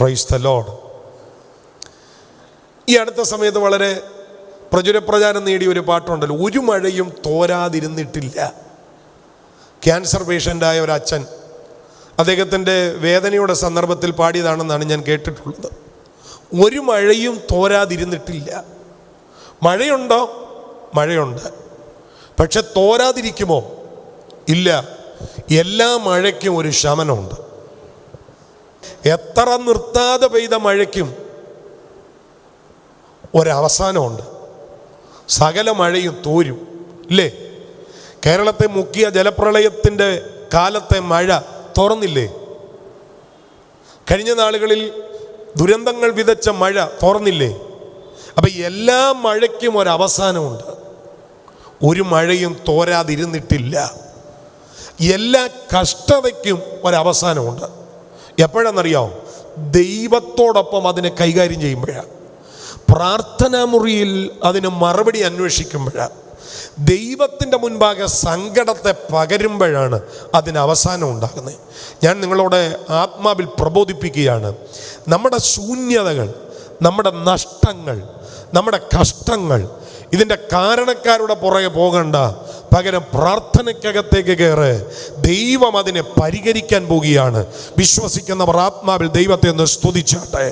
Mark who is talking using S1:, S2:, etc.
S1: Praise the Lord. ഈ അടുത്ത സമയത്ത് വളരെ പ്രചാരം നേടിയ ഒരു പാട്ടുണ്ടല്ലോ, ഒരു മഴയും തോരാതിരുന്നിട്ടില്ല. ക്യാൻസർ പേഷ്യൻ്റായ ഒരു അച്ഛൻ അദ്ദേഹത്തിൻ്റെ വേദനയുടെ സന്ദർഭത്തിൽ പാടിയതാണെന്നാണ് ഞാൻ കേട്ടിട്ടുള്ളത്. ഒരു മഴയും തോരാതിരുന്നിട്ടില്ല. മഴയുണ്ടോ? മഴയുണ്ട്. പക്ഷെ തോരാതിരിക്കുമോ? ഇല്ല. എല്ലാ മഴയ്ക്കും ഒരു ശമനമുണ്ട്. എത്ര നിർത്താതെ പെയ്ത മഴയ്ക്കും ഒരവസാനമുണ്ട്. സകല മഴയും തോരും, ഇല്ലേ? കേരളത്തെ മുക്കിയ ജലപ്രളയത്തിൻ്റെ കാലത്തെ മഴ തോർന്നില്ലേ? കഴിഞ്ഞ നാളുകളിൽ ദുരന്തങ്ങൾ വിതച്ച മഴ തോർന്നില്ലേ? അപ്പം എല്ലാ മഴയ്ക്കും ഒരവസാനമുണ്ട്. ഒരു മഴയും തോരാതിരുന്നിട്ടില്ല. എല്ലാ കഷ്ടതയ്ക്കും ഒരവസാനമുണ്ട്. എപ്പോഴാണെന്നറിയാമോ? ദൈവത്തോടൊപ്പം അതിനെ കൈകാര്യം ചെയ്യുമ്പോഴാണ്. പ്രാർത്ഥനാ മുറിയിൽ അതിന് മറുപടി അന്വേഷിക്കുമ്പോഴാണ്, ദൈവത്തിൻ്റെ മുൻപാകെ സങ്കടത്തെ പകരുമ്പോഴാണ് അതിന് അവസാനം ഉണ്ടാകുന്നത്. ഞാൻ നിങ്ങളോട് ആത്മാവിൽ പ്രബോധിപ്പിക്കുകയാണ്, നമ്മുടെ ശൂന്യതകൾ, നമ്മുടെ നഷ്ടങ്ങൾ, നമ്മുടെ കഷ്ടങ്ങൾ, ഇതിൻ്റെ കാരണക്കാരുടെ പുറകെ പോകണ്ട. പകരം പ്രാർത്ഥനയ്ക്കകത്തേക്ക് കയറ്. ദൈവം അതിനെ പരിഹരിക്കാൻ പോവുകയാണ്. വിശ്വസിക്കുന്നവർ ആത്മാവിൽ ദൈവത്തെ ഒന്ന് സ്തുതിച്ചാട്ടെ.